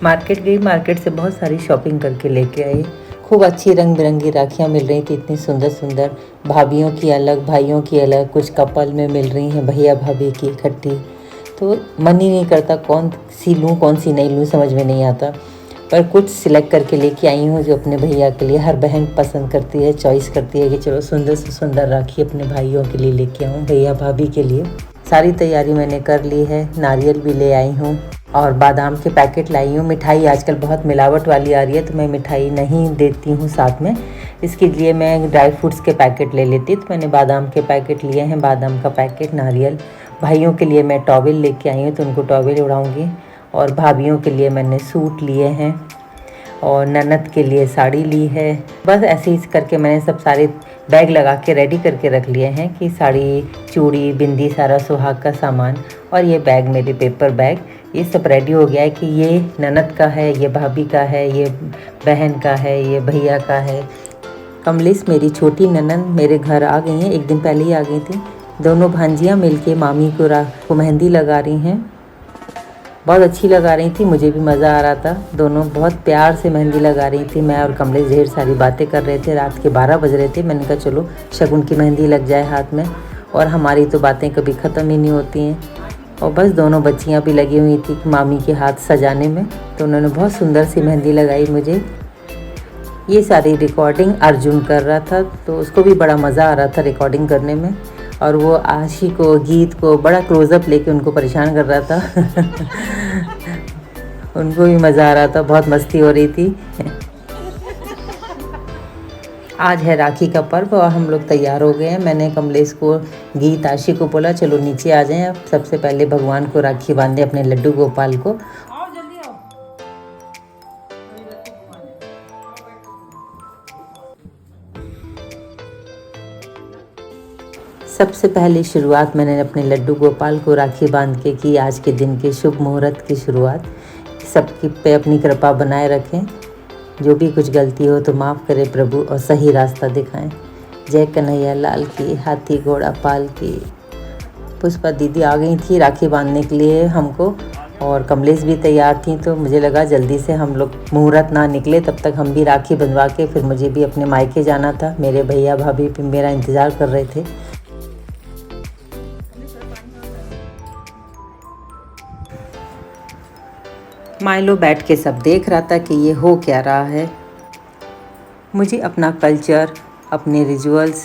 Market गई, market से बहुत सारी शॉपिंग करके लेके आई। खूब अच्छी रंग बिरंगी राखियाँ मिल रही थी, इतनी सुंदर सुंदर, भाभीयों की अलग, भाइयों की अलग, कुछ कपल में मिल रही हैं, भैया भाभी की इकट्ठी। तो मन ही नहीं करता कौन सी लूँ कौन सी नहीं लूँ, समझ में नहीं आता। पर कुछ सिलेक्ट करके लेके आई हूँ जो अपने भैया के लिए, हर बहन पसंद करती है, चॉइस करती है कि चलो सुंदर से सुंदर राखी अपने भाइयों के लिए लेके आऊँ, भैया भाभी के लिए। सारी तैयारी मैंने कर ली है, नारियल भी ले आई हूँ और बादाम के पैकेट लाई हूँ। मिठाई आजकल बहुत मिलावट वाली आ रही है, तो मैं मिठाई नहीं देती हूँ साथ में, इसके लिए मैं ड्राई फ्रूट्स के पैकेट ले लेती। तो मैंने बादाम के पैकेट लिए हैं, बादाम का पैकेट, नारियल। भाइयों के लिए मैं टॉवेल लेके आई हूँ, तो उनको टॉवेल उड़ाऊँगी। और भाभीयों के लिए मैंने सूट लिए हैं और ननद के लिए साड़ी ली है। बस ऐसे ही करके मैंने सब सारे बैग लगा के रेडी करके रख लिए हैं कि साड़ी, चूड़ी, बिंदी, सारा सुहाग का सामान। और ये बैग मेरे पेपर बैग, ये सब रेडी हो गया है कि ये ननद का है, ये भाभी का है, ये बहन का है, ये भैया का है। कमलेश मेरी छोटी ननद मेरे घर आ गई हैं, एक दिन पहले ही आ गई थी। दोनों भांजियाँ मिलके मामी को मेहंदी लगा रही हैं। बहुत अच्छी लगा रही थी, मुझे भी मज़ा आ रहा था। दोनों बहुत प्यार से मेहंदी लगा रही थी। मैं और कमलेश ढेर सारी बातें कर रहे थे, रात के 12 बज रहे थे। मैंने कहा चलो शगुन की मेहंदी लग जाए हाथ में, और हमारी तो बातें कभी ख़त्म ही नहीं होती हैं। और बस दोनों बच्चियाँ भी लगी हुई थी मामी के हाथ सजाने में, तो उन्होंने बहुत सुंदर सी मेहंदी लगाई मुझे। ये सारी रिकॉर्डिंग अर्जुन कर रहा था, तो उसको भी बड़ा मज़ा आ रहा था रिकॉर्डिंग करने में। और वो आशी को, गीत को बड़ा क्लोज़अप लेके उनको परेशान कर रहा था। उनको भी मज़ा आ रहा था, बहुत मस्ती हो रही थी। आज है राखी का पर्व और हम लोग तैयार हो गए हैं। मैंने कमलेश को, गीत, आशी को बोला चलो नीचे आ जाएं, अब सबसे पहले भगवान को राखी बांधे, अपने लड्डू गोपाल को। सबसे पहले शुरुआत मैंने अपने लड्डू गोपाल को राखी बांध के की, आज के दिन के शुभ मुहूर्त की शुरुआत। सबकी पे अपनी कृपा बनाए रखें, जो भी कुछ गलती हो तो माफ़ करे प्रभु और सही रास्ता दिखाएं। जय कन्हैया लाल की, हाथी घोड़ा पाल की। पुष्पा दीदी आ गई थी राखी बांधने के लिए हमको, और कमलेश भी तैयार थी, तो मुझे लगा जल्दी से हम लोग मुहूर्त ना निकले तब तक हम भी राखी बंधवा के फिर मुझे भी अपने मायके जाना था। मेरे भैया भाभी भी मेरा इंतज़ार कर रहे थे। माइलो बैठ के सब देख रहा था कि ये हो क्या रहा है। मुझे अपना कल्चर, अपने रिचुअल्स,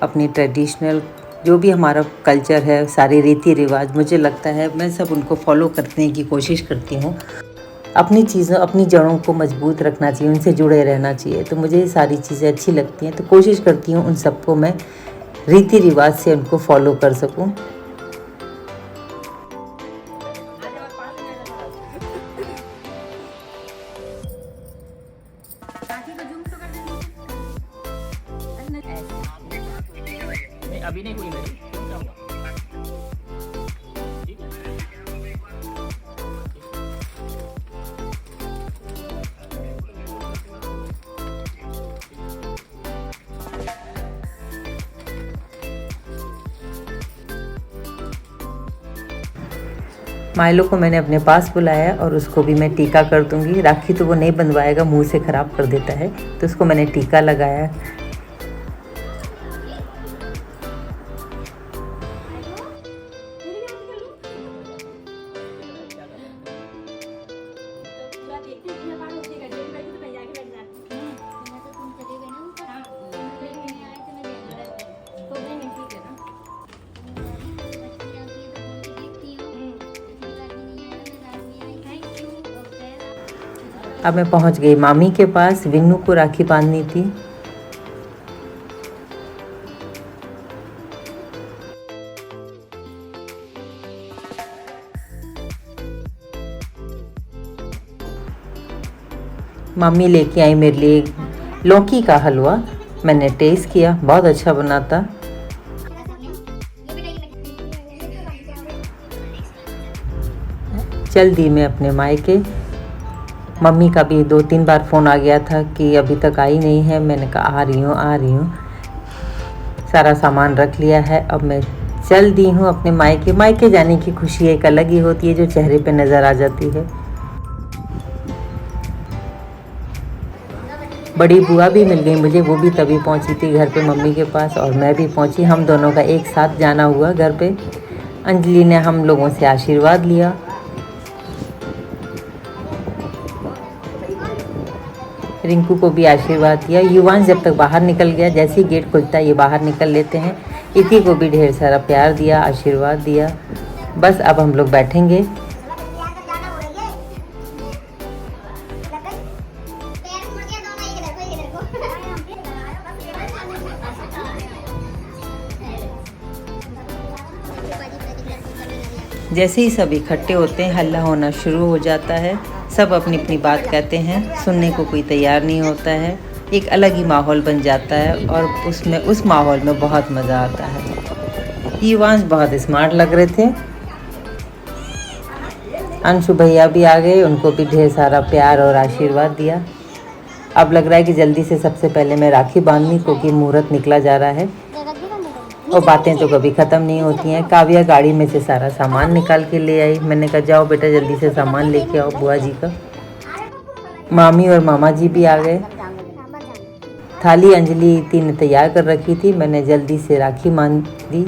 अपने ट्रेडिशनल जो भी हमारा कल्चर है, सारे रीति रिवाज, मुझे लगता है मैं सब उनको फॉलो करने की कोशिश करती हूँ। अपनी चीज़ों, अपनी जड़ों को मजबूत रखना चाहिए, उनसे जुड़े रहना चाहिए। तो मुझे ये सारी चीज़ें अच्छी लगती हैं, तो कोशिश करती हूँ उन सबको मैं रीति रिवाज से उनको फॉलो कर सकूँ। अभी नहीं हुई मेरी, क्या हुआ? माइलो को मैंने अपने पास बुलाया और उसको भी मैं टीका कर दूंगी। राखी तो वो नहीं बंधवाएगा, मुंह से ख़राब कर देता है, तो उसको मैंने टीका लगाया। अब मैं पहुंच गई मामी के पास, विन्नू को राखी बांधनी थी। मम्मी लेके आई मेरे लिए लौकी का हलवा। मैंने टेस्ट किया, बहुत अच्छा बना था। चल दी मैं अपने मायके। मम्मी का भी 2-3 बार फ़ोन आ गया था कि अभी तक आई नहीं है। मैंने कहा आ रही हूँ। सारा सामान रख लिया है, अब मैं चल दी हूँ अपने मायके। मायके जाने की खुशी एक अलग ही होती है, जो चेहरे पे नज़र आ जाती है। बड़ी बुआ भी मिल गई मुझे, वो भी तभी पहुंची थी घर पे मम्मी के पास, और मैं भी पहुंची। हम दोनों का एक साथ जाना हुआ घर पे। अंजलि ने हम लोगों से आशीर्वाद लिया। रिंकू को भी आशीर्वाद दिया। युवांश जब तक बाहर निकल गया, जैसे ही गेट खुलता है ये बाहर निकल लेते हैं। इति को भी ढेर सारा प्यार दिया, आशीर्वाद दिया। बस अब हम लोग बैठेंगे। जैसे ही सब इकट्ठे होते हैं हल्ला होना शुरू हो जाता है। सब अपनी अपनी बात कहते हैं, सुनने को कोई तैयार नहीं होता है। एक अलग ही माहौल बन जाता है और उस माहौल में बहुत मज़ा आता है। युवांश बहुत स्मार्ट लग रहे थे। अंशु भैया भी आ गए, उनको भी ढेर सारा प्यार और आशीर्वाद दिया। अब लग रहा है कि जल्दी से सबसे पहले मैं राखी बांधनी, क्योंकि मुहूर्त निकला जा रहा है और बातें तो कभी ख़त्म नहीं होती हैं। काव्या गाड़ी में से सारा सामान निकाल के ले आई। मैंने कहा जाओ बेटा जल्दी से सामान लेके आओ बुआ जी का। मामी और मामा जी भी आ गए। थाली अंजलि इति ने तैयार कर रखी थी, मैंने जल्दी से राखी बांध दी।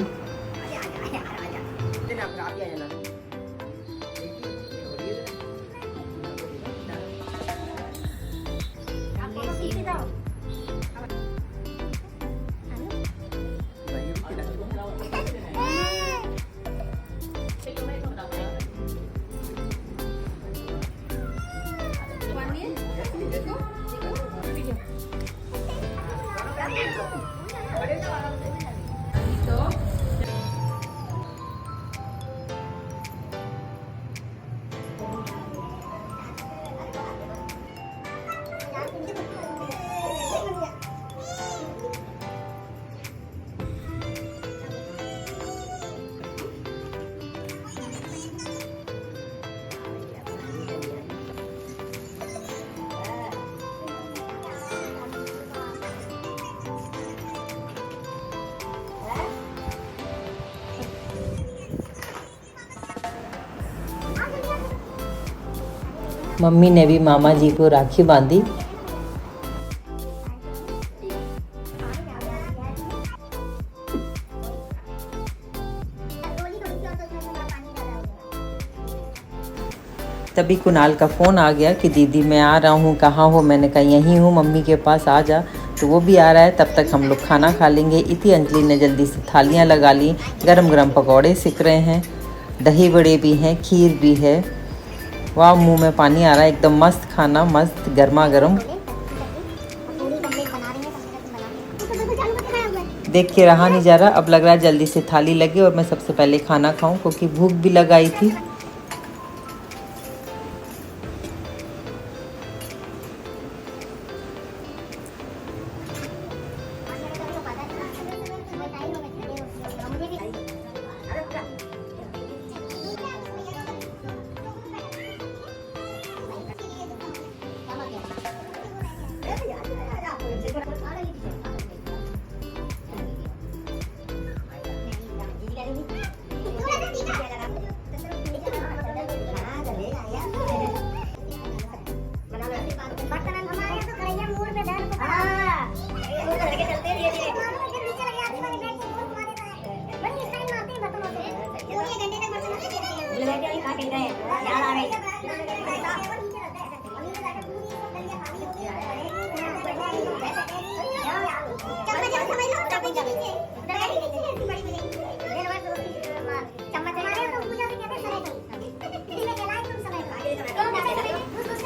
मम्मी ने भी मामा जी को राखी बांधी। तभी कुणाल का फ़ोन आ गया कि दीदी मैं आ रहा हूँ, कहाँ हो? मैंने कहा यहीं हूँ, मम्मी के पास आ जा। तो वो भी आ रहा है, तब तक हम लोग खाना खा लेंगे। इति अंजलि ने जल्दी से थालियाँ लगा ली। गरम गरम पकौड़े सिक रहे हैं, दही बड़े भी हैं, खीर भी है। वाह, मुंह में पानी आ रहा है। एकदम मस्त खाना, मस्त गर्मा गर्म। देख के रहा नहीं जा रहा। अब लग रहा है जल्दी से थाली लगे और मैं सबसे पहले खाना खाऊं, क्योंकि भूख भी लगाई थी।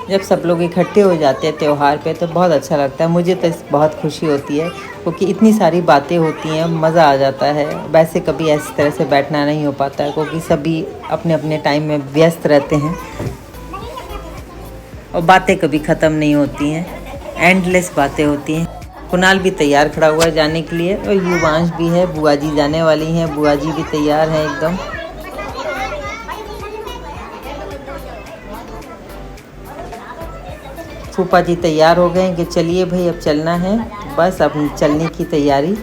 जब सब लोग इकट्ठे हो जाते हैं त्यौहार पे तो बहुत अच्छा लगता है। मुझे तो बहुत खुशी होती है, क्योंकि इतनी सारी बातें होती हैं, मज़ा आ जाता है। वैसे कभी ऐसी तरह से बैठना नहीं हो पाता है, क्योंकि सभी अपने अपने टाइम में व्यस्त रहते हैं और बातें कभी ख़त्म नहीं होती हैं, एंडलेस बातें होती हैं। कुणाल भी तैयार खड़ा हुआ है जाने के लिए, और युवांश भी है। बुआ जी जाने वाली हैं, बुआ जी भी तैयार हैं एकदम। फूफा जी तैयार हो गए कि चलिए भाई अब चलना है। बस अब चलने की तैयारी।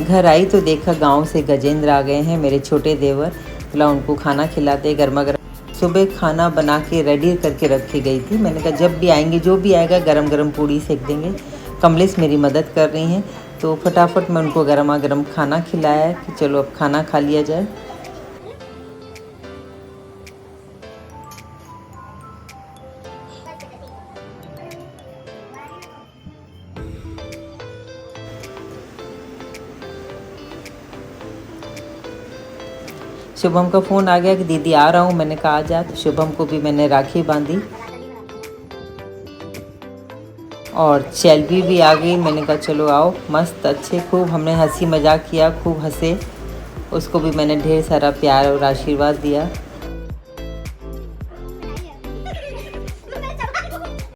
घर आई तो देखा गांव से गजेंद्र आ गए हैं, मेरे छोटे देवर। बोला उनको खाना खिलाते गर्मा गर्म। सुबह खाना बना के रेडी करके रखी गई थी। मैंने कहा जब भी आएंगे, जो भी आएगा गरम गरम पूड़ी सेक देंगे। कमलेश मेरी मदद कर रही हैं। तो फटाफट मैं उनको गर्मा गर्म खाना खिलाया कि चलो अब खाना खा लिया जाए। शुभम का फ़ोन आ गया कि दीदी आ रहा हूँ। मैंने कहा आ जा। तो शुभम को भी मैंने राखी बांधी और चैलवी भी आ गई। मैंने कहा चलो आओ, मस्त अच्छे खूब हमने हंसी मजाक किया, खूब हंसे। उसको भी मैंने ढेर सारा प्यार और आशीर्वाद दिया।